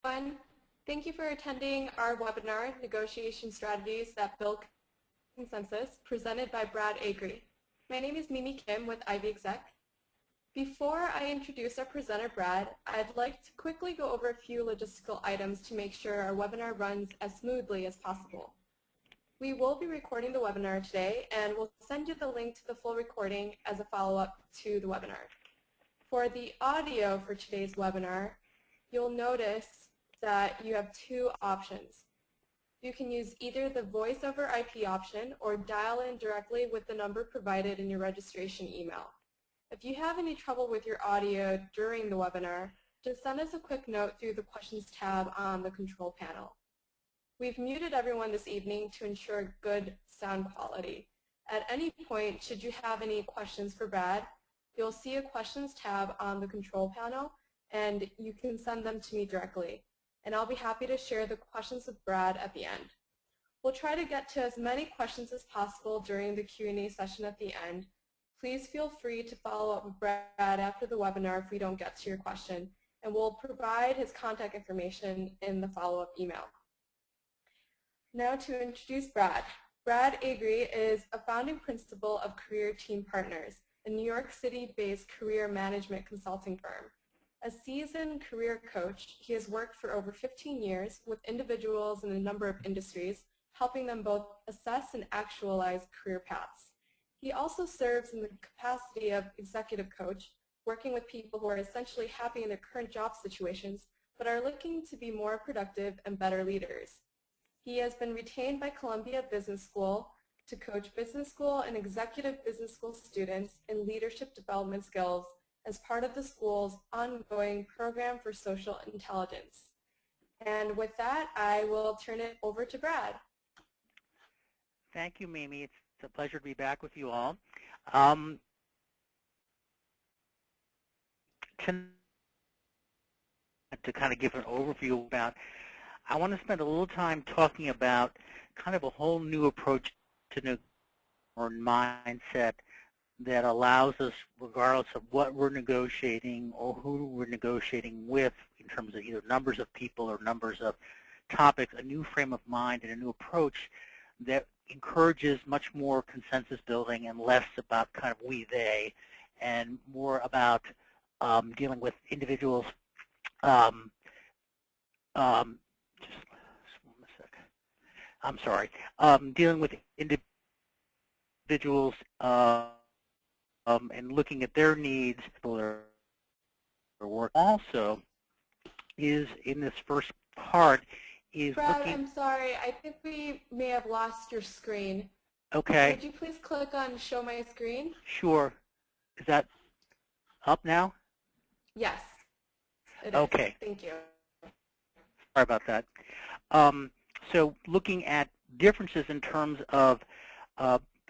everyone. Thank you for attending our webinar, Negotiation Strategies That Build Consensus, presented by Brad Agry. My name is Mimi Kim with Ivy Exec. Before I introduce our presenter, Brad, I'd like to quickly go over a few logistical items to make sure our webinar runs as smoothly as possible. We will be recording the webinar today, and we'll send you the link to the full recording as a follow-up to the webinar. For the audio for today's webinar, you'll notice that you have two options. You can use either the voice over IP option or dial in directly with the number provided in your registration email. If you have any trouble with your audio during the webinar, just send us a quick note through the questions tab on the control panel. We've muted everyone this evening to ensure good sound quality. At any point, should you have any questions for Brad, you'll see a questions tab on the control panel, and you can send them to me directly. And I'll be happy to share the questions with Brad at the end. We'll try to get to as many questions as possible during the Q&A session at the end. Please feel free to follow up with Brad after the webinar if we don't get to your question, and we'll provide his contact information in the follow-up email. Now to introduce Brad. Brad Agry is a founding principal of CareerTeam Partners, a New York City-based career management consulting firm. A seasoned career coach, he has worked for over 15 years with individuals in a number of industries, helping them both assess and actualize career paths. He also serves in the capacity of executive coach, working with people who are essentially happy in their current job situations, but are looking to be more productive and better leaders. He has been retained by Columbia Business School to coach business school and executive business school students in leadership development skills as part of the school's ongoing program for social intelligence. And with that, I will turn it over to Brad. Thank you, Mimi. It's a pleasure to be back with you all. To kind of give an overview about, I want to spend a little time talking about kind of a whole new approach to or mindset that allows us, regardless of what we're negotiating or who we're negotiating with in terms of either numbers of people or numbers of topics, a new frame of mind and a new approach that encourages much more consensus building and less about kind of we, they, and more about dealing with individuals. Just one sec. I'm sorry. Dealing with individuals and looking at their needs for work. Also, is in this first part is Brad, looking. I'm sorry. I think we may have lost your screen. Okay. Would you please click on Show My Screen? Sure. Is that up now? Yes, it is. Okay. Thank you. Sorry about that. So looking at differences in terms of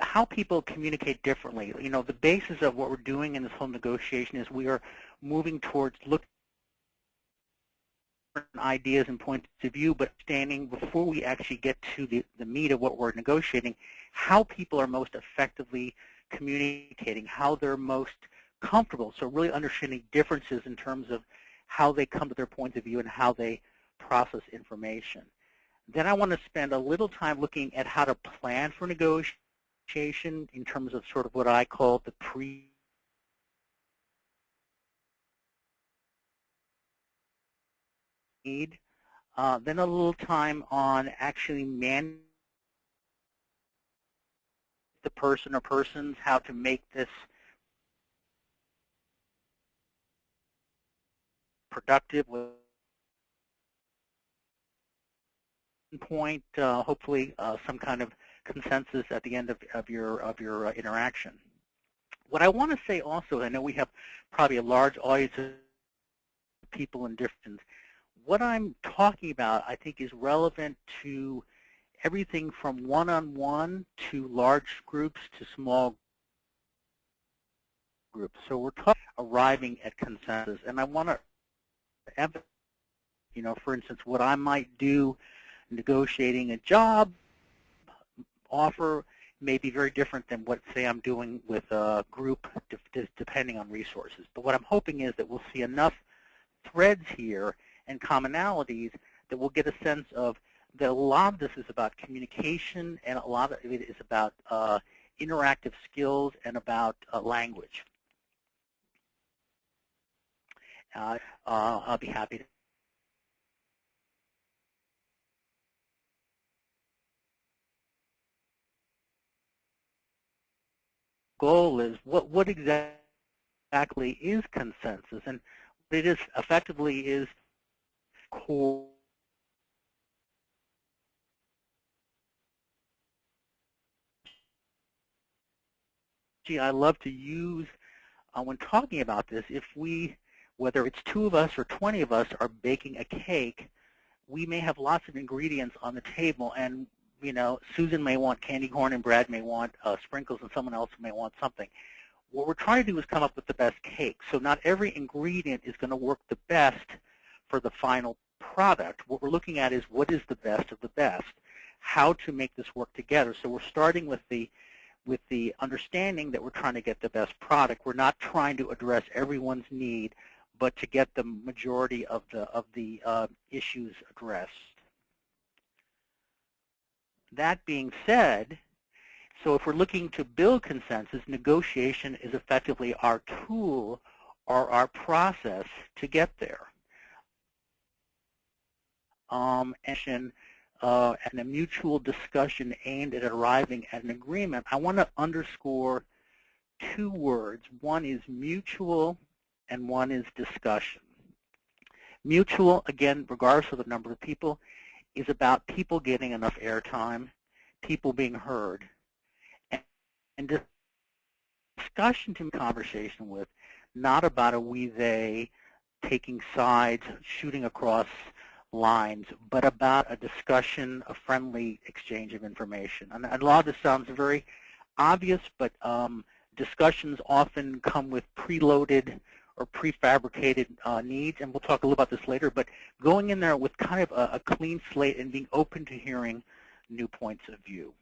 how people communicate differently. You know, the basis of what we're doing in this whole negotiation is we are moving towards looking at ideas and points of view, but understanding before we actually get to the meat of what we're negotiating, how people are most effectively communicating, how they're most comfortable. So really understanding differences in terms of how they come to their points of view and how they process information. Then I want to spend a little time looking at how to plan for negotiation in terms of sort of what I call the pre-need. Then a little time on actually managing the person or persons, how to make this productive with point, hopefully some kind of consensus at the end of your interaction. What I want to say also, I know we have probably a large audience of people in different. What I'm talking about, I think, is relevant to everything from one-on-one to large groups to small groups. So we're talking arriving at consensus, and I want to emphasize, you know, for instance, what I might do negotiating a job offer may be very different than what, say, I'm doing with a group, depending on resources. But what I'm hoping is that we'll see enough threads here and commonalities, that we'll get a sense of that a lot of this is about communication, and a lot of it is about interactive skills and about language. I'll be happy to. Goal is what exactly is consensus, and what it is effectively is core. I love to use when talking about this, if we, whether it's 2 of us or 20 of us are baking a cake, we may have lots of ingredients on the table, and you know, Susan may want candy corn and Brad may want sprinkles, and someone else may want something. What we're trying to do is come up with the best cake. So not every ingredient is going to work the best for the final product. What we're looking at is what is the best of the best, how to make this work together. So we're starting with the understanding that we're trying to get the best product. We're not trying to address everyone's need, but to get the majority of the issues addressed. That being said, so if we're looking to build consensus, negotiation is effectively our tool or our process to get there. And a mutual discussion aimed at arriving at an agreement, I want to underscore 2 words. One is mutual and one is discussion. Mutual, again, regardless of the number of people, is about people getting enough airtime, people being heard, and discussion to conversation with, not about a we-they, taking sides, shooting across lines, but about a discussion, a friendly exchange of information. And a lot of this sounds very obvious, but discussions often come with preloaded or prefabricated needs, and we'll talk a little about this later, but going in there with kind of a clean slate and being open to hearing new points of view.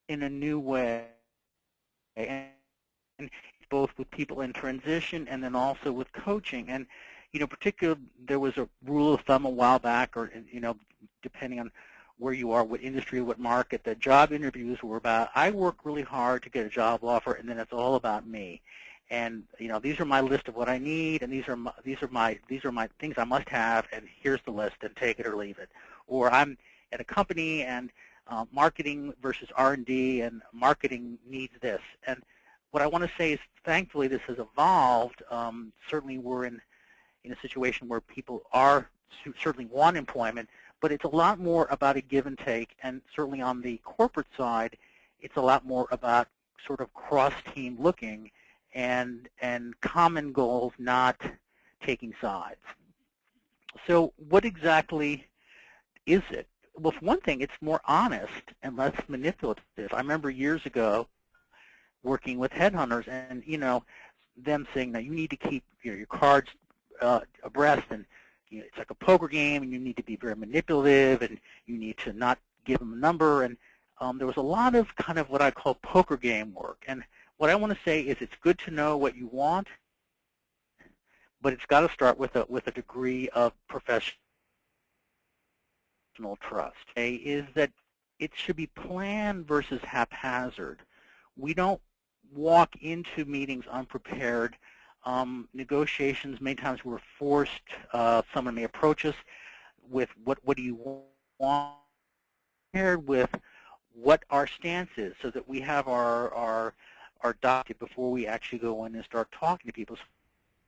In a new way, and both with people in transition and then also with coaching. And, you know, particularly there was a rule of thumb a while back, or, you know, depending on where you are, what industry, what market, the job interviews were about, I work really hard to get a job offer, and then it's all about me. And, you know, these are my list of what I need, and these are my things I must have, and here's the list, and take it or leave it. Or I'm at a company, and marketing versus R&D, and marketing needs this. And what I want to say is, thankfully, this has evolved. Certainly, we're in a situation where people certainly want employment, but it's a lot more about a give and take, and certainly on the corporate side, it's a lot more about sort of cross-team looking and common goals, not taking sides. So what exactly is it? Well, for one thing, it's more honest and less manipulative. I remember years ago working with headhunters, and you know, them saying that you need to keep your cards abreast, and you know, it's like a poker game, and you need to be very manipulative, and you need to not give them a number. And there was a lot of kind of what I call poker game work. And what I want to say is, it's good to know what you want, but it's got to start with a degree of professional trust. Is that it should be planned versus haphazard. We don't walk into meetings unprepared. Negotiations, many times we're forced. Someone may approach us with what do you want, paired with what our stance is, so that we have our docket before we actually go in and start talking to people. So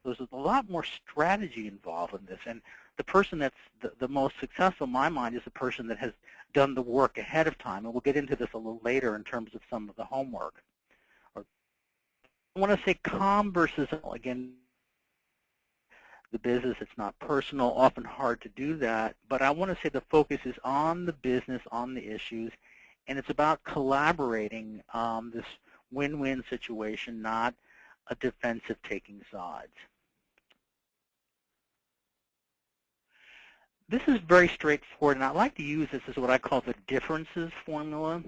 there's a lot more strategy involved in this, and the person that's the most successful in my mind is the person that has done the work ahead of time, and we'll get into this a little later in terms of some of the homework. I want to say calm versus, again, the business, it's not personal, often hard to do that, but I want to say the focus is on the business, on the issues, and it's about collaborating this win-win situation, not a defensive taking sides. This is very straightforward, and I like to use this as what I call the differences formula.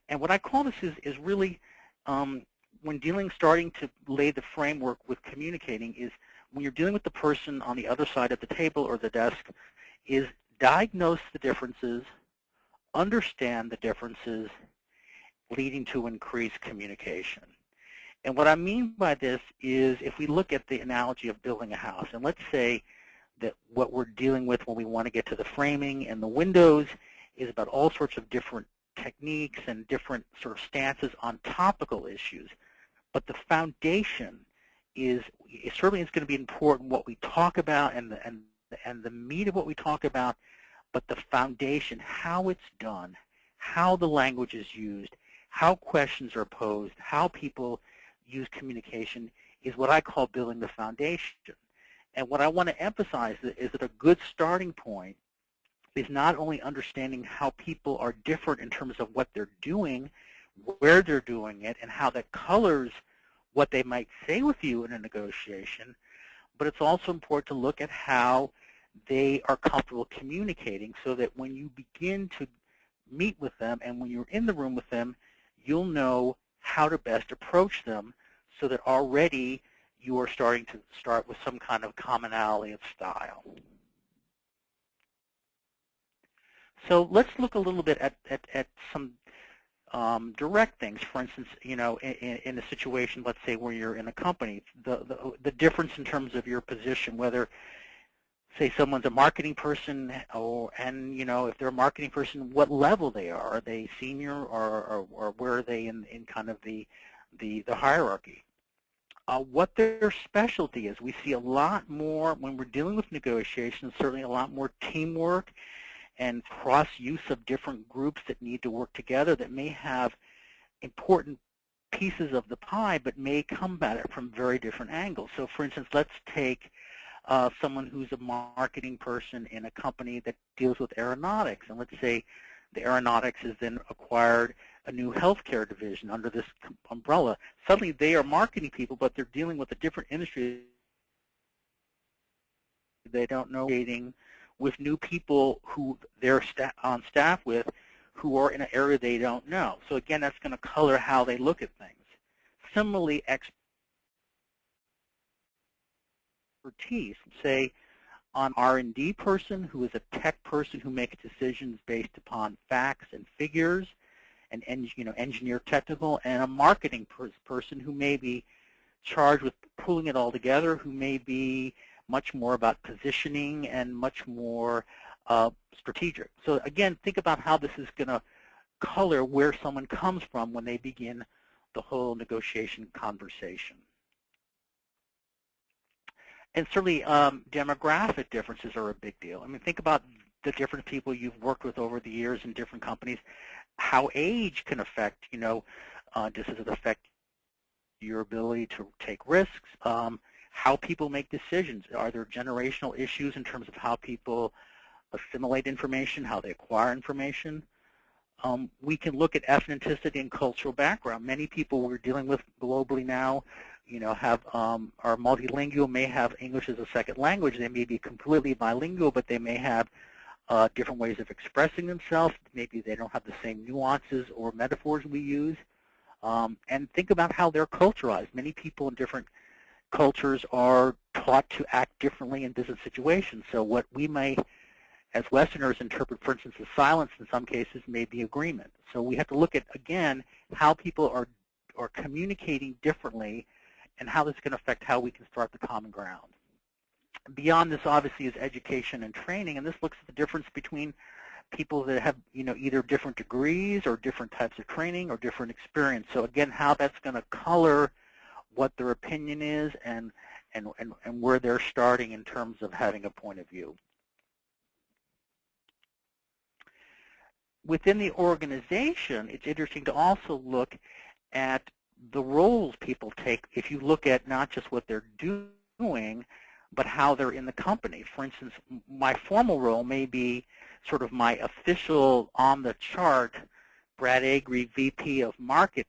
And what I call this is really starting to lay the framework with communicating is when you're dealing with the person on the other side of the table or the desk, is diagnose the differences, understand the differences, leading to increased communication. And what I mean by this is if we look at the analogy of building a house, and let's say that what we're dealing with when we want to get to the framing and the windows is about all sorts of different techniques and different sort of stances on topical issues. But the foundation is, it certainly is going to be important what we talk about and the meat of what we talk about, but the foundation, how it's done, how the language is used, how questions are posed, how people use communication is what I call building the foundation. And what I want to emphasize is that a good starting point is not only understanding how people are different in terms of what they're doing, where they're doing it, and how that colors what they might say with you in a negotiation, but it's also important to look at how they are comfortable communicating so that when you begin to meet with them and when you're in the room with them, you'll know how to best approach them so that already you are starting to start with some kind of commonality of style. So let's look a little bit at some direct things. For instance, you know, in a situation, let's say where you're in a company, the difference in terms of your position, whether, say, someone's a marketing person, and you know, if they're a marketing person, what level they are. Are they senior, or where are they in kind of the hierarchy? What their specialty is. We see a lot more when we're dealing with negotiations, certainly a lot more teamwork and cross-use of different groups that need to work together that may have important pieces of the pie but may come at it from very different angles. So for instance, let's take someone who's a marketing person in a company that deals with aeronautics, and let's say the aeronautics has then acquired a new healthcare division under this umbrella. Suddenly they are marketing people, but they're dealing with a different industry. They don't know, with new people who they're on staff with who are in an area they don't know. So again, that's going to color how they look at things. Similarly, expertise, say an R&D person who is a tech person who makes decisions based upon facts and figures, and engineer technical, and a marketing person who may be charged with pulling it all together, who may be much more about positioning and much more strategic. So again, think about how this is going to color where someone comes from when they begin the whole negotiation conversation. And certainly demographic differences are a big deal. I mean, think about the different people you've worked with over the years in different companies, how age can affect, does it affect your ability to take risks, how people make decisions. Are there generational issues in terms of how people assimilate information, how they acquire information? We can look at ethnicity and cultural background. Many people we're dealing with globally now, are multilingual, may have English as a second language. They may be completely bilingual, but they may have different ways of expressing themselves. Maybe they don't have the same nuances or metaphors we use. And think about how they're culturalized. Many people in different cultures are taught to act differently in business situations. So what we may, as Westerners, interpret, for instance, as silence in some cases may be agreement. So we have to look at, again, how people are communicating differently and how this is going to affect how we can start the common ground. Beyond this, obviously, is education and training, and this looks at the difference between people that have, either different degrees or different types of training or different experience. So again, how that's going to color what their opinion is and where they're starting in terms of having a point of view. Within the organization, it's interesting to also look at the roles people take if you look at not just what they're doing, but how they're in the company. For instance, my formal role may be sort of my official on-the-chart Brad Agry VP of Marketing.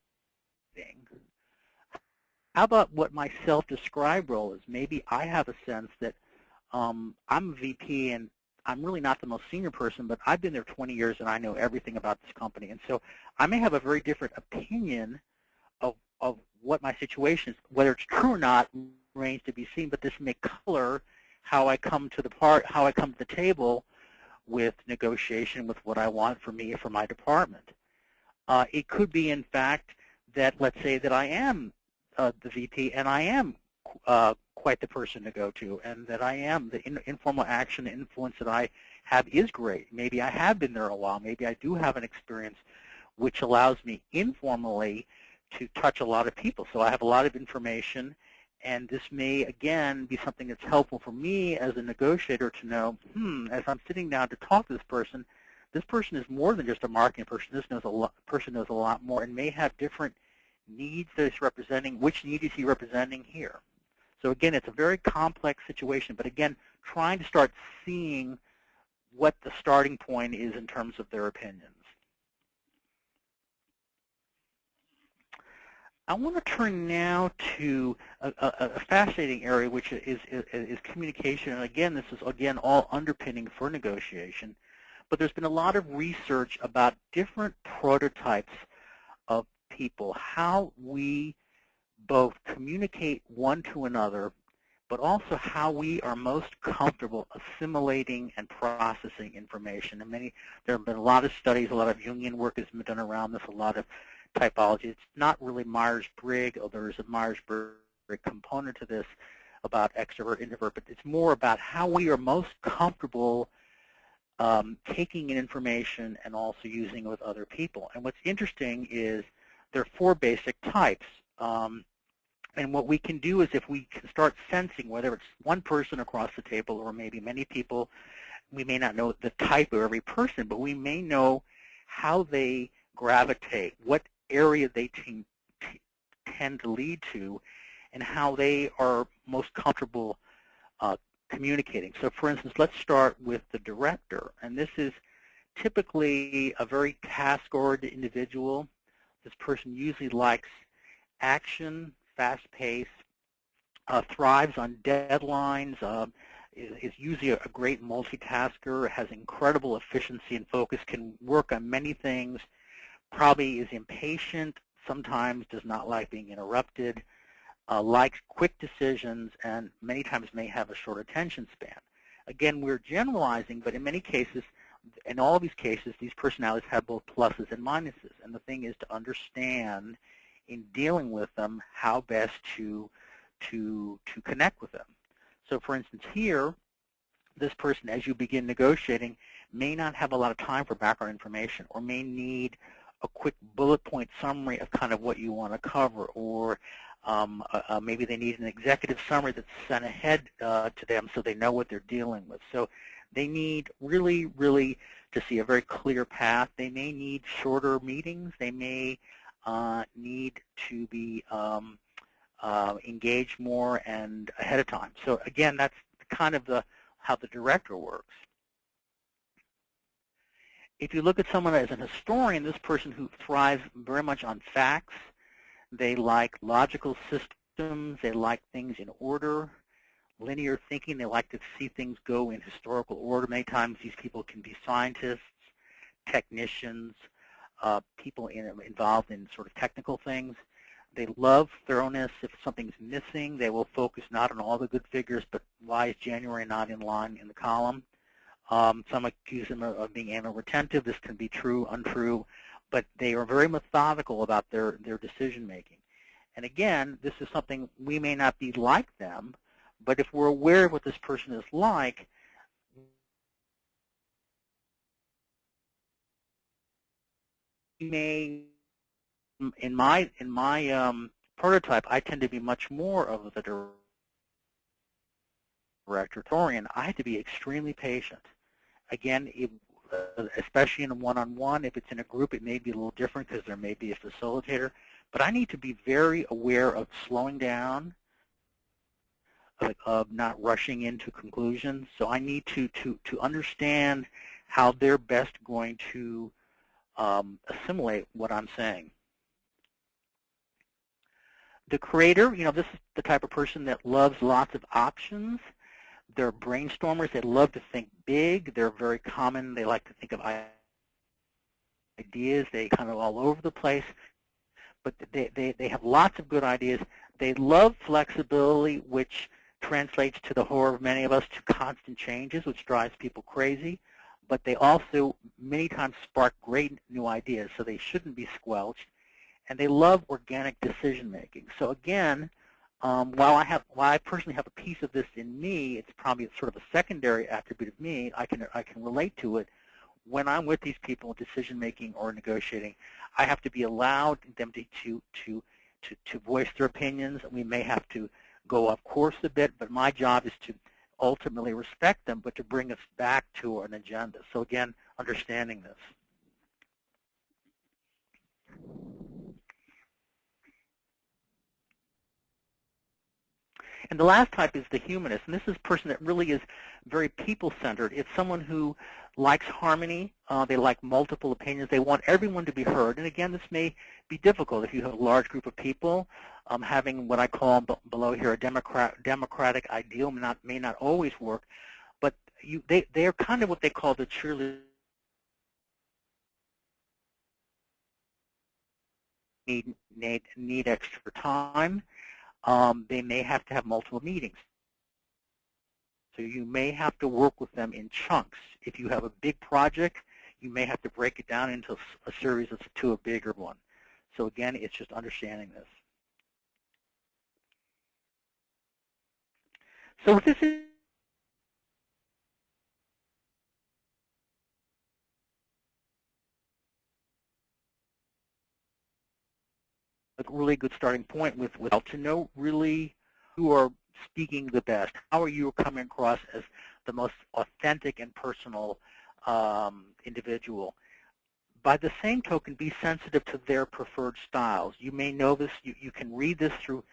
How about what my self-described role is? Maybe I have a sense that I'm a VP and I'm really not the most senior person, but I've been there 20 years and I know everything about this company. And so I may have a very different opinion of of what my situation is. Whether it's true or not remains to be seen, but this may color how I come to the table with negotiation with what I want for me or for my department. It could be, in fact, that let's say that I am the VP and I am quite the person to go to, and that I am the informal action influence that I have is great. Maybe I have been there a while. Maybe I do have an experience which allows me informally to touch a lot of people. So I have a lot of information, and this may, again, be something that's helpful for me as a negotiator to know, as I'm sitting down to talk to this person is more than just a marketing person. This person knows a lot more and may have different needs that he's representing. Which need is he representing here? So again, it's a very complex situation, but again, trying to start seeing what the starting point is in terms of their opinions. I want to turn now to a fascinating area, which is communication. And again, this is all underpinning for negotiation. But there's been a lot of research about different prototypes of people, how we both communicate one to another, but also how we are most comfortable assimilating and processing information. And there have been a lot of studies, a lot of Jungian work has been done around this, a lot of typology. It's not really Myers-Briggs, although there's a Myers-Briggs component to this about extrovert, introvert, but it's more about how we are most comfortable taking in information and also using it with other people. And what's interesting is there are 4 basic types. And what we can do is if we can start sensing whether it's one person across the table or maybe many people, we may not know the type of every person, but we may know how they gravitate, what area they tend to lead to, and how they are most comfortable communicating. So for instance, let's start with the director. And this is typically a very task-oriented individual. This person usually likes action, fast-paced, thrives on deadlines, is usually a great multitasker, has incredible efficiency and focus, can work on many things, probably is impatient, sometimes does not like being interrupted, likes quick decisions, and many times may have a short attention span. Again, we're generalizing, but in many cases, in all of these cases, these personalities have both pluses and minuses. And the thing is to understand in dealing with them how best to connect with them. So for instance here, this person, as you begin negotiating, may not have a lot of time for background information, or may need a quick bullet point summary of kind of what you want to cover, or maybe they need an executive summary that's sent ahead to them so they know what they're dealing with. So they need really to see a very clear path. They may need shorter meetings. They may need to be engaged more and ahead of time. So again, that's kind of how the director works. If you look at someone as an historian, this person who thrives very much on facts, they like logical systems, they like things in order, linear thinking, they like to see things go in historical order. Many times these people can be scientists, technicians, people involved in sort of technical things. They love thoroughness. If something's missing, they will focus not on all the good figures, but why is January not in line in the column? Some accuse them of being anal retentive. This can be true, untrue, but they are very methodical about their decision making. And again, this is something we may not be like them, but if we're aware of what this person is like, we may, in my prototype, I tend to be much more of the director. I have to be extremely patient. Again, especially in a one-on-one, if it's in a group, it may be a little different because there may be a facilitator. But I need to be very aware of slowing down, of not rushing into conclusions. So I need to understand how they're best going to assimilate what I'm saying. The creator, this is the type of person that loves lots of options. They're brainstormers. They love to think big. They're very common. They like to think of ideas. They kind of all over the place. but they have lots of good ideas. They love flexibility, which translates to the horror of many of us to constant changes, which drives people crazy. But they also many times spark great new ideas, so they shouldn't be squelched. And they love organic decision making. So again, while I personally have a piece of this in me, it's probably sort of a secondary attribute of me. I can relate to it. When I'm with these people in decision making or negotiating, I have to be allowed them to voice their opinions. We may have to go off course a bit, but my job is to ultimately respect them, but to bring us back to an agenda. So again, understanding this. And the last type is the humanist, and this is a person that really is very people-centered. It's someone who likes harmony. They like multiple opinions. They want everyone to be heard. And again, this may be difficult if you have a large group of people. Having what I call below here a democratic ideal may not always work, but they are kind of what they call the cheerleader. Need extra time. They may have to have multiple meetings. So you may have to work with them in chunks. If you have a big project, you may have to break it down into a series to a bigger one. So again, it's just understanding this. So this is a really good starting point with to know really who are speaking the best. How are you coming across as the most authentic and personal individual? By the same token, be sensitive to their preferred styles. You may know this. You can read this through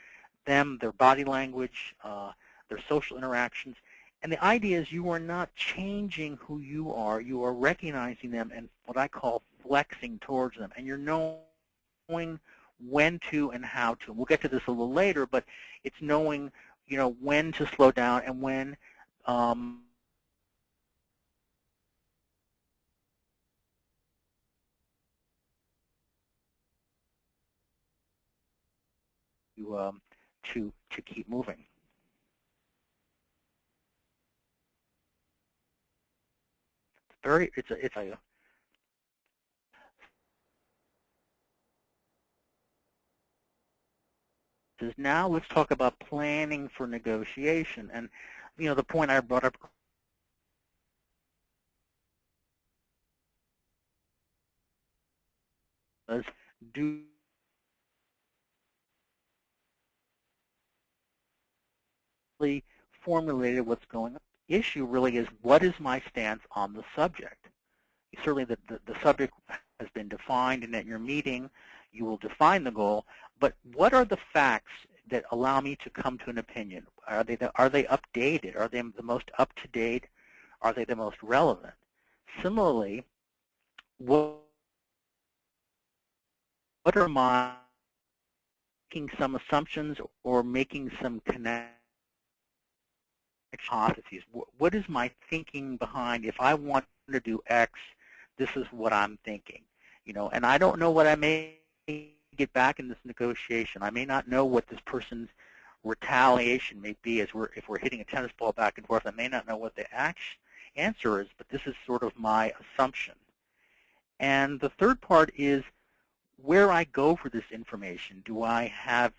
them, their body language, their social interactions. And the idea is you are not changing who you are. You are recognizing them and what I call flexing towards them. And you're knowing when to and how to. We'll get to this a little later, but it's knowing, when to slow down and when to keep moving. Now let's talk about planning for negotiation. And the point I brought up was formulated what's going on. The issue really is, what is my stance on the subject? Certainly the subject has been defined, and at your meeting you will define the goal, but what are the facts that allow me to come to an opinion? Are they updated? Are they the most up-to-date? Are they the most relevant? Similarly, what are my making some assumptions or making some hypotheses? What is my thinking behind, if I want to do X, this is what I'm thinking, and I don't know what I may get back in this negotiation. I may not know what this person's retaliation may be if we're hitting a tennis ball back and forth. I may not know what the answer is, but this is sort of my assumption. And the third part is where I go for this information. Do I have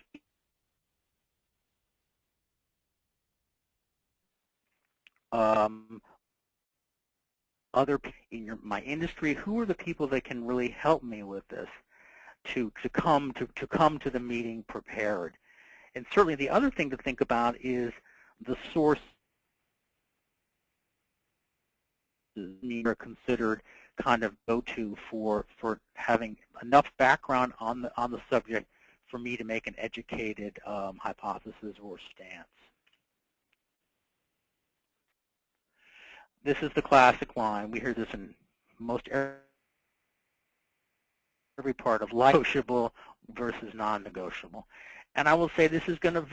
other in my industry? Who are the people that can really help me with this to come to the meeting prepared? And certainly the other thing to think about is the source are considered kind of go-to for having enough background on the subject for me to make an educated hypothesis or stance. This is the classic line. We hear this in most every part of life: negotiable versus non-negotiable. And I will say this is going to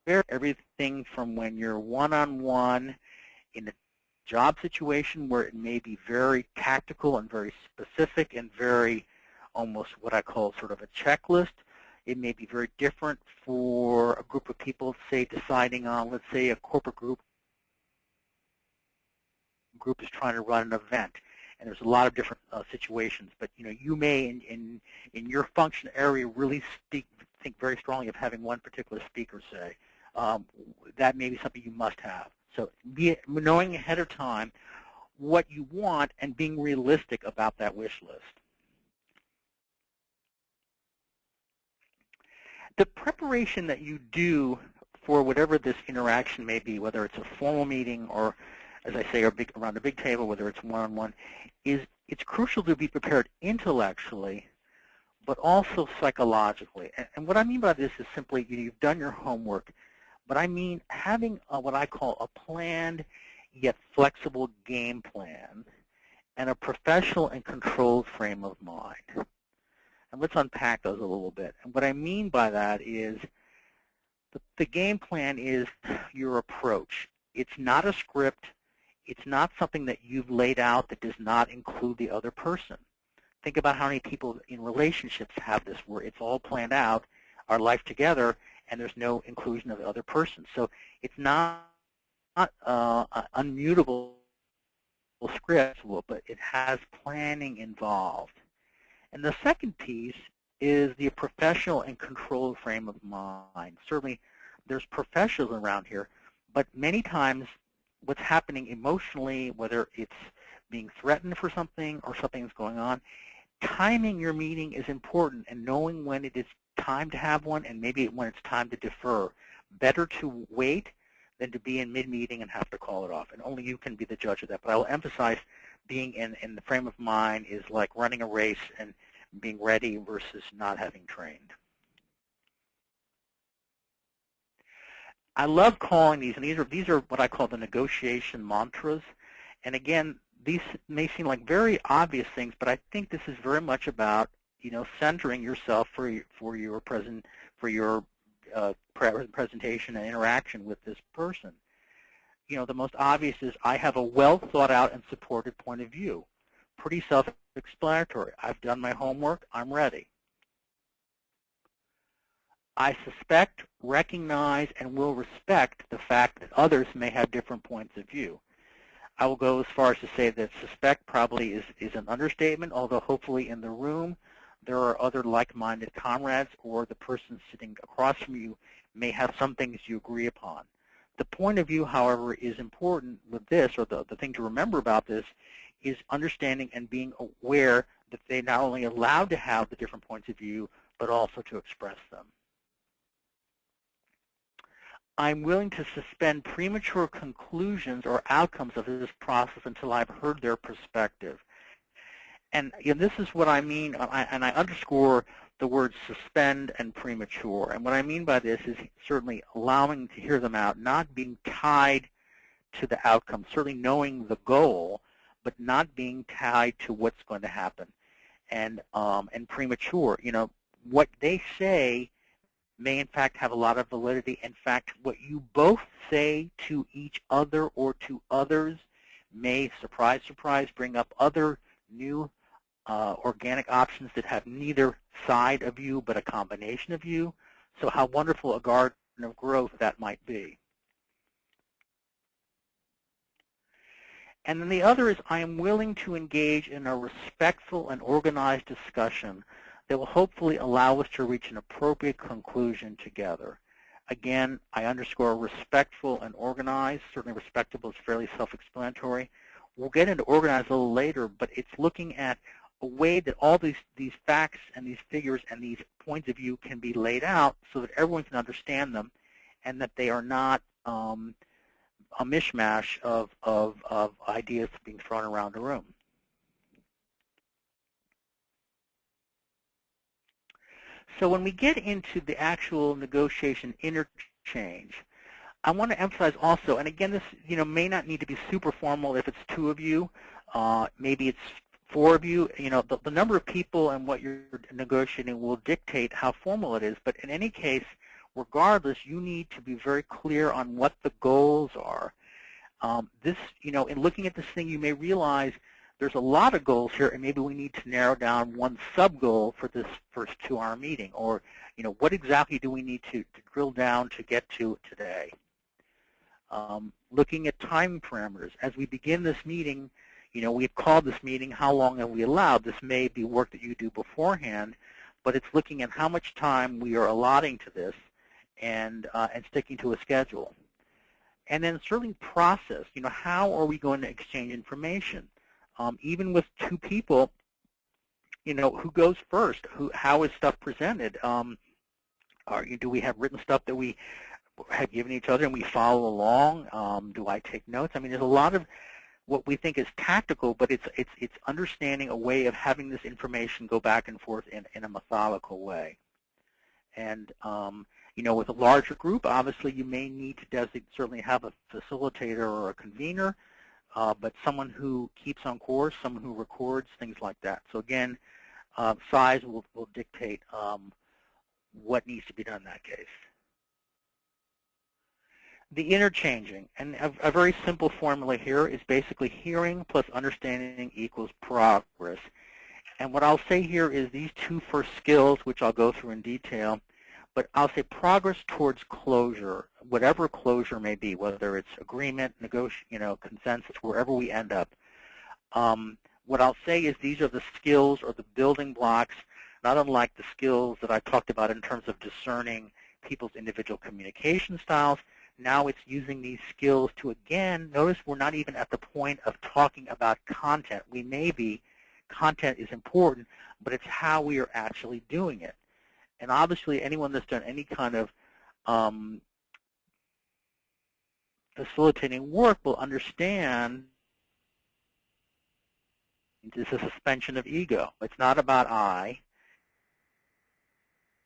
vary everything from when you're one-on-one in a job situation where it may be very tactical and very specific and very almost what I call sort of a checklist. It may be very different for a group of people, say, deciding on, let's say, a corporate group is trying to run an event, and there's a lot of different situations. But you may, in your function area, really think very strongly of having one particular speaker say. That may be something you must have. So knowing ahead of time what you want and being realistic about that wish list. The preparation that you do for whatever this interaction may be, whether it's a formal meeting or, as I say, around a big table, whether it's one-on-one, it's crucial to be prepared intellectually, but also psychologically. And what I mean by this is simply you've done your homework, but I mean having what I call a planned yet flexible game plan and a professional and controlled frame of mind. And let's unpack those a little bit. And what I mean by that is the game plan is your approach. It's not a script. It's not something that you've laid out that does not include the other person. Think about how many people in relationships have this, where it's all planned out, our life together, and there's no inclusion of the other person. So it's not unmutable script, but it has planning involved. And the second piece is the professional and controlled frame of mind. Certainly, there's professionals around here, but many times what's happening emotionally, whether it's being threatened for something or something's going on, timing your meeting is important, and knowing when it is time to have one and maybe when it's time to defer. Better to wait than to be in mid-meeting and have to call it off. And only you can be the judge of that. But I will emphasize being in the frame of mind is like running a race and being ready versus not having trained. I love calling these, and these are what I call the negotiation mantras. And again, these may seem like very obvious things, but I think this is very much about centering yourself for your presentation and interaction with this person. The most obvious is I have a well thought out and supported point of view. Pretty self-explanatory. I've done my homework. I'm ready. I suspect, recognize, and will respect the fact that others may have different points of view. I will go as far as to say that suspect probably is an understatement, although hopefully in the room there are other like-minded comrades, or the person sitting across from you may have some things you agree upon. The point of view, however, is important with this, or the thing to remember about this, is understanding and being aware that they not only allowed to have the different points of view, but also to express them. I'm willing to suspend premature conclusions or outcomes of this process until I've heard their perspective. And this is what I mean, and I underscore the words suspend and premature. And what I mean by this is certainly allowing to hear them out, not being tied to the outcome, certainly knowing the goal, but not being tied to what's going to happen. And premature, what they say may in fact have a lot of validity. In fact, what you both say to each other or to others may, surprise, surprise, bring up other new organic options that have neither side of you but a combination of you. So how wonderful a garden of growth that might be. And then the other is I am willing to engage in a respectful and organized discussion that will hopefully allow us to reach an appropriate conclusion together. Again, I underscore respectful and organized. Certainly respectable is fairly self-explanatory. We'll get into organized a little later, but it's looking at a way that all these facts and these figures and these points of view can be laid out so that everyone can understand them and that they are not a mishmash of ideas being thrown around the room. So when we get into the actual negotiation interchange, I want to emphasize also, and again, this may not need to be super formal if it's 2 of you, maybe it's 4 of you. The number of people and what you're negotiating will dictate how formal it is. But in any case, regardless, you need to be very clear on what the goals are. In looking at this thing, you may realize there's a lot of goals here, and maybe we need to narrow down one sub-goal for this first 2-hour meeting, or what exactly do we need to drill down to get to today? Looking at time parameters. As we begin this meeting, we've called this meeting, how long have we allowed? This may be work that you do beforehand, but it's looking at how much time we are allotting to this and sticking to a schedule. And then certainly process, how are we going to exchange information? Even with 2 people, who goes first? How is stuff presented? Do we have written stuff that we have given each other and we follow along? Do I take notes? I mean, there's a lot of what we think is tactical, but it's understanding a way of having this information go back and forth in a methodical way. And with a larger group, obviously you may need to certainly have a facilitator or a convener, but someone who keeps on course, someone who records, things like that. So again, size will dictate what needs to be done in that case. The interchanging, and a very simple formula here is basically hearing plus understanding equals progress. And what I'll say here is these 2 first skills, which I'll go through in detail, but I'll say progress towards closure, whatever closure may be, whether it's agreement, consensus, wherever we end up. What I'll say is these are the skills or the building blocks, not unlike the skills that I talked about in terms of discerning people's individual communication styles. Now it's using these skills to, again, notice we're not even at the point of talking about content. We may be, content is important, but it's how we are actually doing it. And obviously anyone that's done any kind of facilitating work will understand it's a suspension of ego. It's not about I,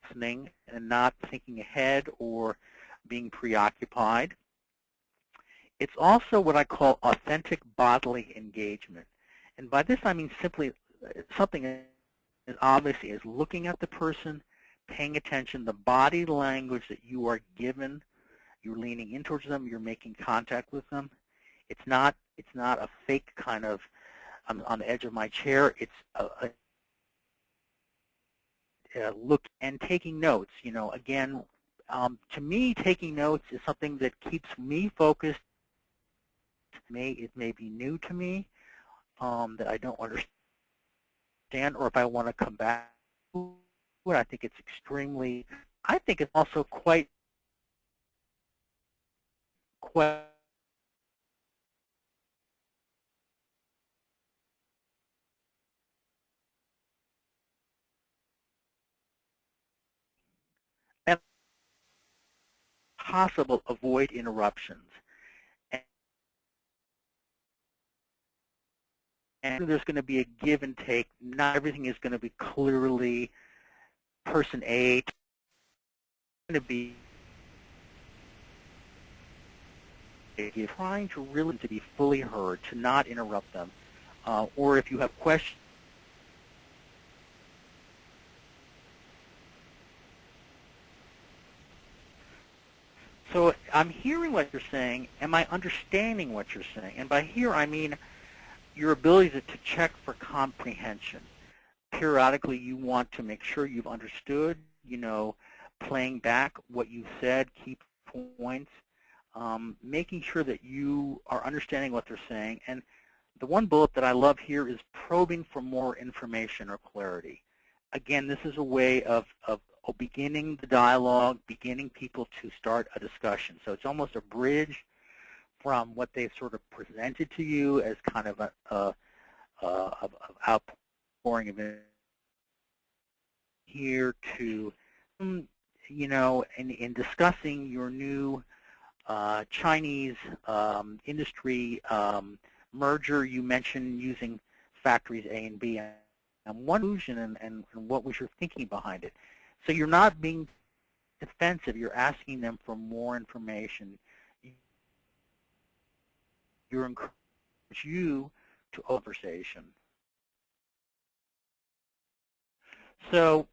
listening and not thinking ahead or being preoccupied. It's also what I call authentic bodily engagement. And by this I mean simply something as obvious as looking at the person, paying attention, the body language that you are given, you're leaning in towards them, you're making contact with them. It's not a fake kind of, I'm on the edge of my chair. It's a look and taking notes. Again, to me, taking notes is something that keeps me focused. It may be new to me, that I don't understand, or if I want to come back to it, I think it's also quite possible avoid interruptions. And there's going to be a give and take. Not everything is going to be clearly person A. It's going to be trying to really be fully heard, to not interrupt them. Or if you have questions, so I'm hearing what you're saying. Am I understanding what you're saying? And by hear, I mean your ability to check for comprehension. Periodically, you want to make sure you've understood, playing back what you said, key points, making sure that you are understanding what they're saying. And the one bullet that I love here is probing for more information or clarity. Again, this is a way of beginning the dialogue, beginning people to start a discussion. So it's almost a bridge from what they've sort of presented to you as kind of a outpouring of it here to, in discussing your new Chinese industry merger. You mentioned using factories A and B, and one conclusion and what was your thinking behind it. So you're not being defensive. You're asking them for more information. You're encouraging you to conversation. So,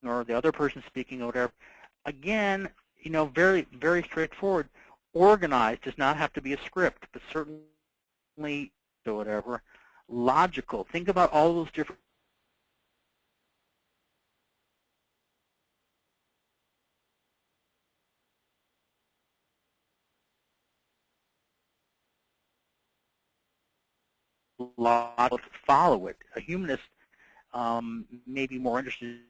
or the other person speaking or whatever. Again, very, very straightforward. Organized does not have to be a script, but certainly or whatever, logical. Think about all those different logical to follow it. A humanist may be more interested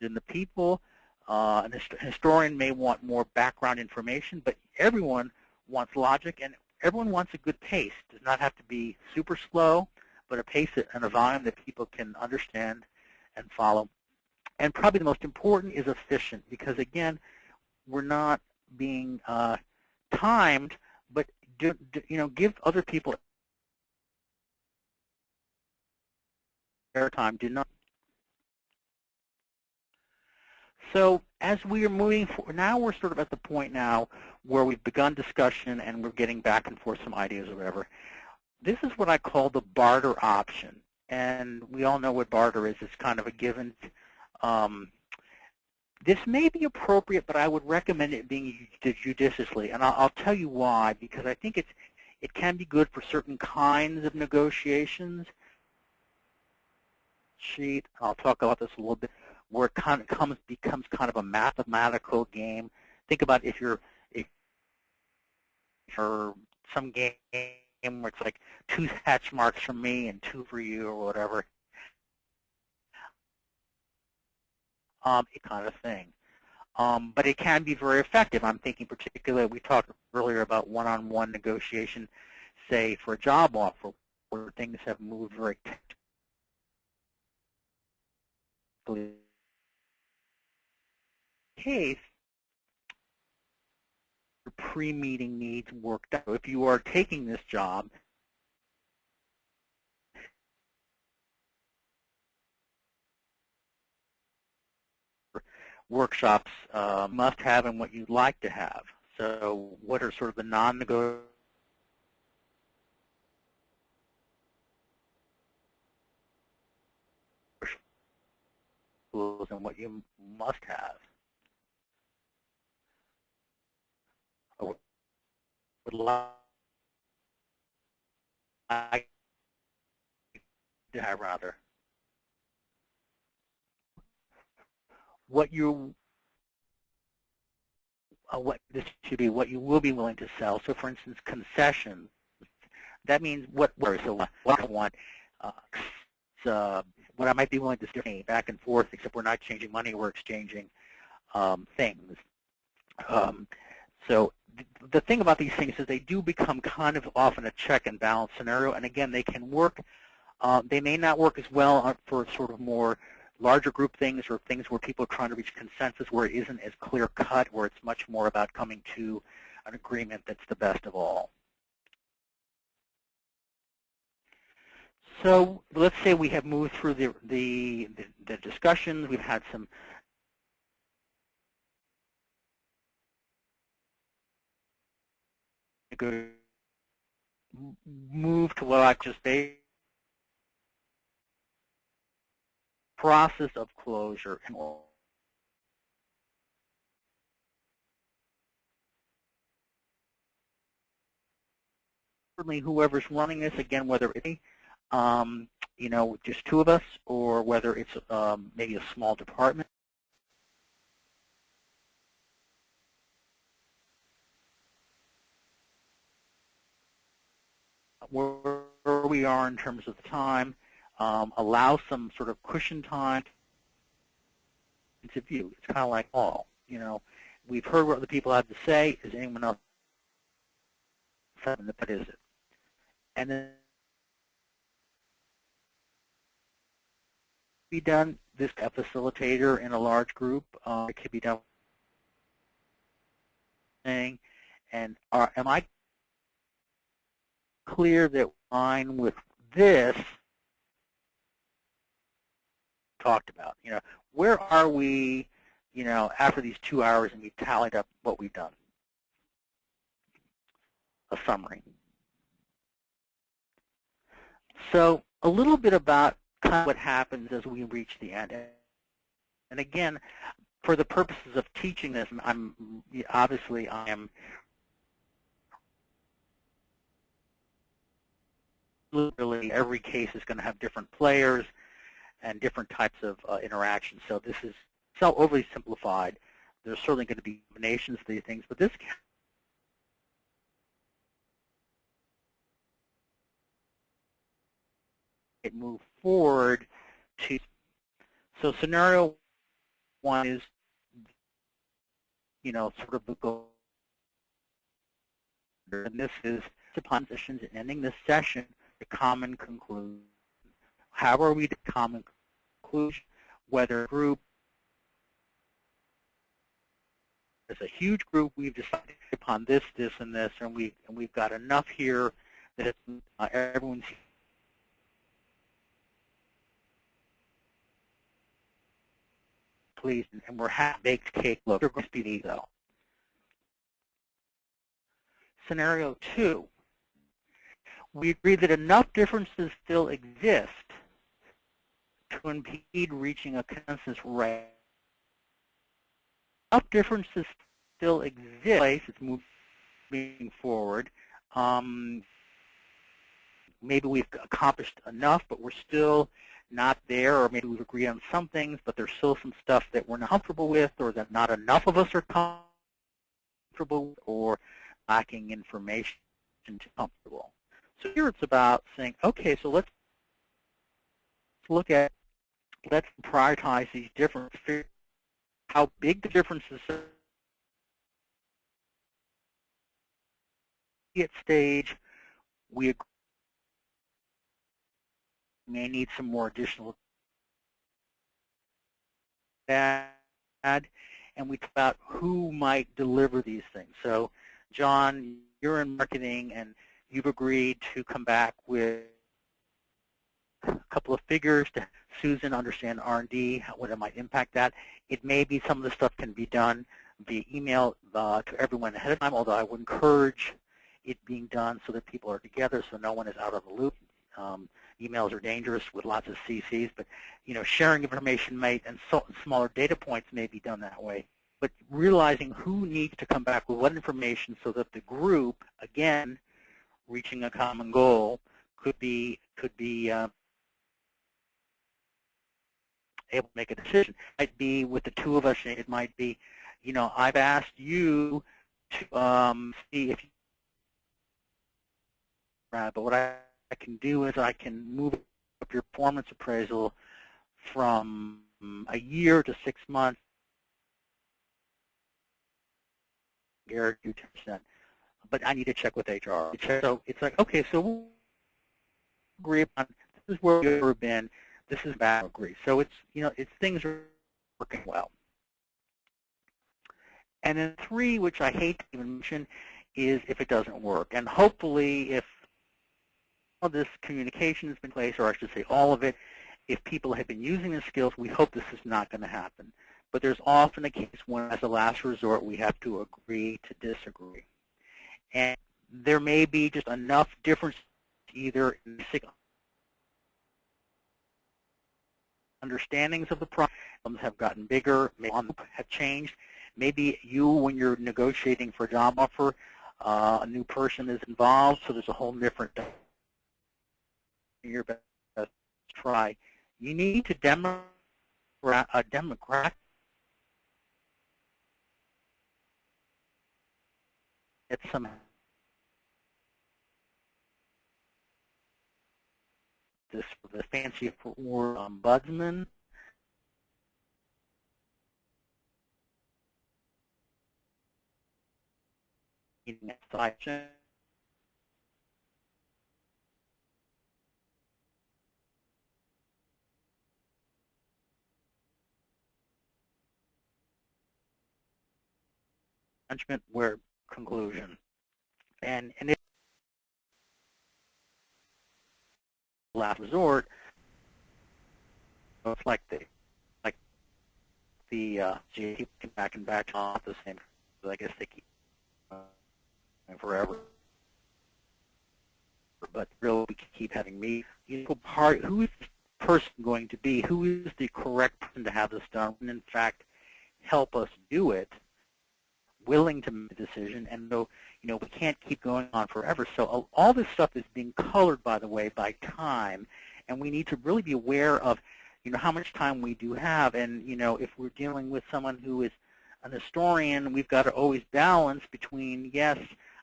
in the people. A historian may want more background information, but everyone wants logic, and everyone wants a good pace. It does not have to be super slow, but a pace and a volume that people can understand and follow. And probably the most important is efficient, because again, we're not being timed, but give other people airtime. Do not. So as we are moving forward, now we're sort of at the point now where we've begun discussion and we're getting back and forth some ideas or whatever. This is what I call the barter option. And we all know what barter is. It's kind of a given. This may be appropriate, but I would recommend it being judiciously. And I'll tell you why, because I think it can be good for certain kinds of negotiations. I'll talk about this a little bit, where it kind of becomes kind of a mathematical game. Think about if for some game where it's like 2 hatch marks from me and 2 for you or whatever, kind of thing. But it can be very effective. I'm thinking particularly, we talked earlier about one-on-one negotiation, say for a job offer, where things have moved very technically. Case, your pre-meeting needs worked out. If you are taking this job, workshops must have and what you'd like to have. So what are sort of the non-negotiables and what you must have? Or would like to have, rather. What this should be what you will be willing to sell. So, for instance, concessions. That means what I want. What I might be willing to stay back and forth, except we're not exchanging money, we're exchanging things. So the thing about these things is they do become kind of often a check and balance scenario, and again, they can work. They may not work as well for sort of more larger group things or things where people are trying to reach consensus, where it isn't as clear-cut, where it's much more about coming to an agreement that's the best of all. So let's say we have moved through the discussions. We've had some move to what I just say process of closure. And certainly whoever's running this, again, whether it's just 2 of us, or whether it's maybe a small department. Where we are in terms of the time, allow some sort of cushion time to view. It's kind of like we've heard what the people have to say. Is anyone else that is it? And then be done. This a facilitator in a large group. It could be done. And am I clear that line with this talked about? Where are we? After these 2 hours, and we've tallied up what we've done. A summary. So a little bit about kind of what happens as we reach the end. And again, for the purposes of teaching this, I am. 'Cause I'm literally every case is going to have different players and different types of interactions. So this is so overly simplified. There's certainly going to be combinations of these things, but this can move forward to, so scenario one is, sort of the goal, and this is upon sessions and ending this session, the common conclusion. How are we the common conclusion? Whether group is a huge group, we've decided upon this, this, and this, and we've got enough here that everyone's pleased, and we're half-baked cake. Look, they're going to be though. Scenario two, we agree that enough differences still exist to impede reaching a consensus rate. Enough differences still exist. It's moving forward. Maybe we've accomplished enough, but we're still not there, or maybe we've agreed on some things, but there's still some stuff that we're not comfortable with, or that not enough of us are comfortable with, or lacking information to be comfortable. So here it's about saying, okay, so let's prioritize these differences, how big the differences are at stage. We may need some more additional add, and we talk about who might deliver these things. So, John, you're in marketing, and you've agreed to come back with a couple of figures to Susan understand R&D, what it might impact that. It may be some of the stuff can be done via email to everyone ahead of time, although I would encourage it being done so that people are together, so no one is out of the loop. Emails are dangerous with lots of CCs, but sharing information and smaller data points may be done that way. But realizing who needs to come back with what information so that the group, again, reaching a common goal, could be able to make a decision. It might be with the two of us. It might be, I've asked you to see if you, but what I can do is I can move up your performance appraisal from a year to 6 months, guarantee 10%. But I need to check with HR. So it's like, okay, so we'll agree upon this is where we've ever been. This is bad. Agree. So it's it's things are working well. And then 3, which I hate to even mention, is if it doesn't work. And hopefully, if all of this communication has been in place, or I should say all of it, if people have been using the skills, we hope this is not going to happen. But there's often a case when, as a last resort, we have to agree to disagree. And there may be just enough difference either in understandings of the problems have gotten bigger, maybe have changed. Maybe you, when you're negotiating for a job offer, a new person is involved, so there's a whole different your best try. You need to democratic get some this the fancy word ombudsman. Management where conclusion. And it's last resort. It's like the keep back and back off the same. I guess they keep forever. But really, we keep having me. Who is this person going to be? Who is the correct person to have this done? And in fact, help us do it. willing to make a decision, and so, we can't keep going on forever. So all this stuff is being colored, by the way, by time, and we need to really be aware of, how much time we do have. And, if we're dealing with someone who is an historian, we've got to always balance between, yes,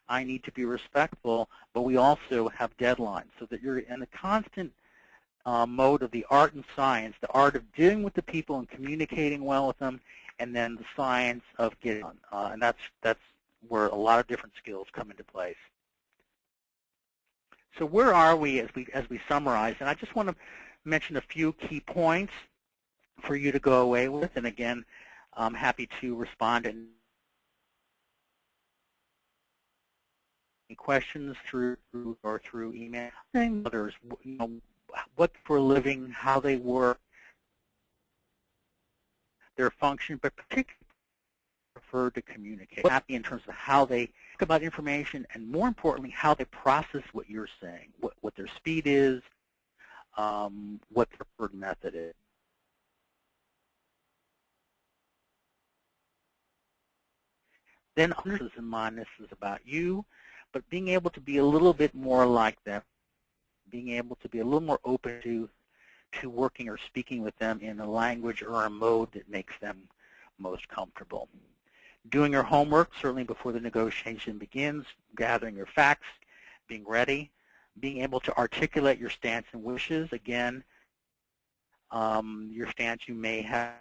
I need to be respectful, but we also have deadlines, so that you're in a constant mode of the art and science, the art of dealing with the people and communicating well with them, and then the science of getting on. And that's where a lot of different skills come into place. So where are we as we summarize? And I just want to mention a few key points for you to go away with. And again, I'm happy to respond to any questions through email. And others, what for a living, how they work, their function, but particularly prefer to communicate. Happy in terms of how they think about information, and more importantly, how they process what you're saying, what their speed is, what their preferred method is. Then pluses and minuses about you, but being able to be a little bit more like them, being able to be a little more open to working or speaking with them in a language or a mode that makes them most comfortable. Doing your homework, certainly before the negotiation begins, gathering your facts, being ready, being able to articulate your stance and wishes. Again, your stance, you may have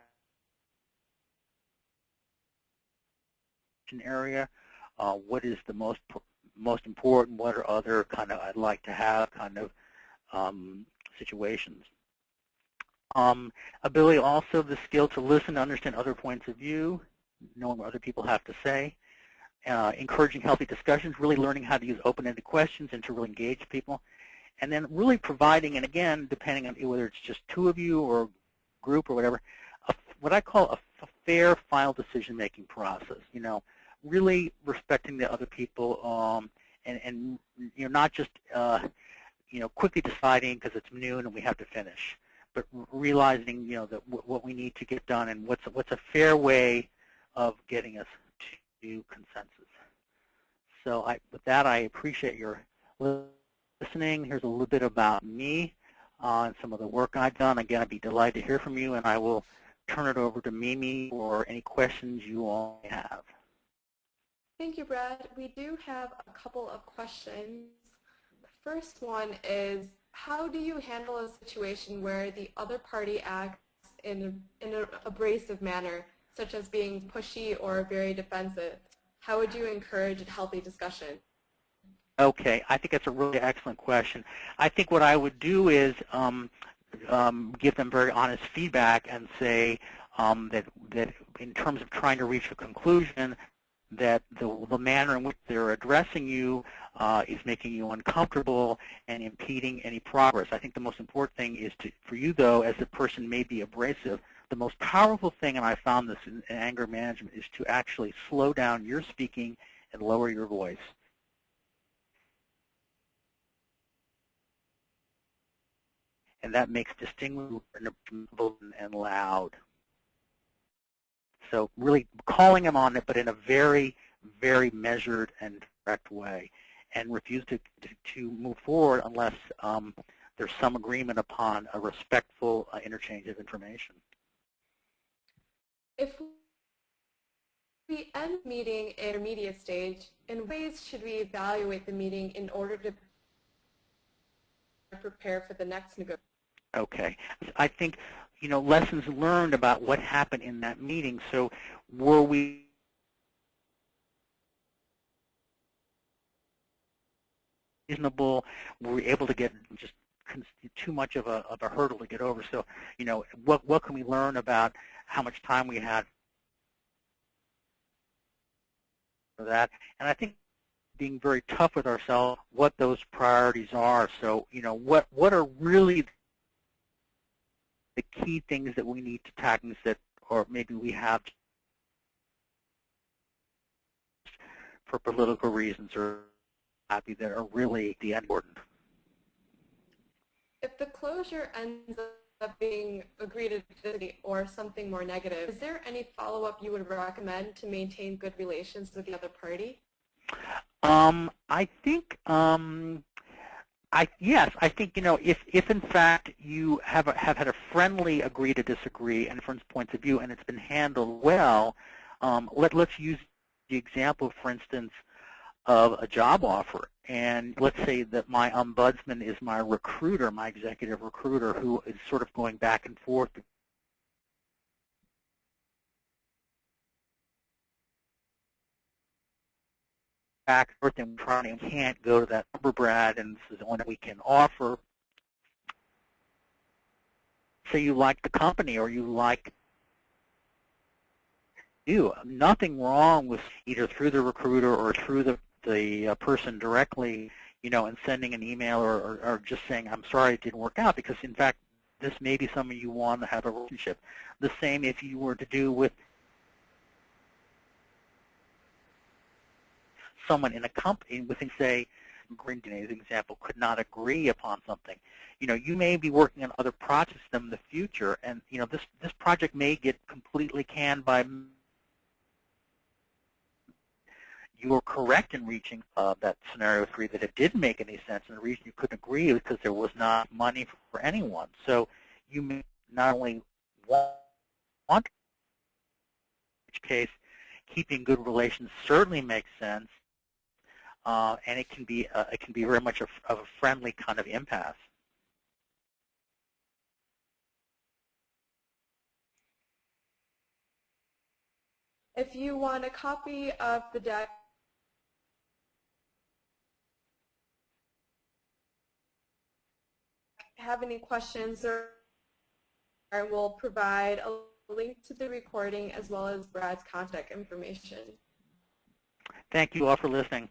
an area, what is the most important, what are other kind of I'd like to have kind of situations. Ability also, the skill to listen, to understand other points of view, knowing what other people have to say, encouraging healthy discussions, really learning how to use open-ended questions and to really engage people, and then really providing, and again, depending on whether it's just two of you or a group or whatever, what I call a fair final decision-making process. Really respecting the other people, and not just quickly deciding because it's noon and we have to finish, but realizing that what we need to get done and what's a fair way of getting us to consensus. So with that, I appreciate your listening. Here's a little bit about me and some of the work I've done. Again, I'd be delighted to hear from you, and I will turn it over to Mimi for any questions you all have. Thank you, Brad. We do have a couple of questions. The first one is, how do you handle a situation where the other party acts in an abrasive manner, such as being pushy or very defensive? How would you encourage a healthy discussion? Okay, I think that's a really excellent question. I think what I would do is give them very honest feedback and say that in terms of trying to reach a conclusion, that the manner in which they're addressing you is making you uncomfortable and impeding any progress. I think the most important thing is for you, though, as the person may be abrasive, the most powerful thing, and I found this in anger management, is to actually slow down your speaking and lower your voice. And that makes distinguishable and loud. So really calling them on it, but in a very, very measured and direct way, and refuse to move forward unless there's some agreement upon a respectful interchange of information. If we end the meeting at intermediate stage, in ways should we evaluate the meeting in order to prepare for the next negotiation? Okay. I think, lessons learned about what happened in that meeting. So were we reasonable? Were we able to get just too much of a hurdle to get over? So, what can we learn about how much time we had for that? And I think being very tough with ourselves, what those priorities are. So, what are really the key things that we need to tackle that, or maybe we have for political reasons or happy that are really the important. If the closure ends being agreed to disagree or something more negative, is there any follow-up you would recommend to maintain good relations with the other party? I think, yes, I think, if in fact you have had a friendly agree to disagree and different points of view and it's been handled well, let's use the example, for instance, of a job offer. And let's say that my ombudsman is my recruiter, my executive recruiter, who is sort of going back and forth and trying and can't go to that number, Brad, and this is the one that we can offer. Say you like the company or you like you. Nothing wrong with either through the recruiter or through the person directly, and sending an email or just saying, I'm sorry it didn't work out, because in fact this may be someone you want to have a relationship. The same if you were to do with someone in a company within, say, Green Day's example, could not agree upon something. You may be working on other projects with them in the future, and this project may get completely canned by. You were correct in reaching that scenario 3, that it didn't make any sense, and the reason you couldn't agree is because there was not money for anyone. So you may not only want, in which case, keeping good relations certainly makes sense, and it can be very much of a friendly kind of impasse. If you want a copy of the deck, have any questions, or I will provide a link to the recording as well as Brad's contact information. Thank you all for listening.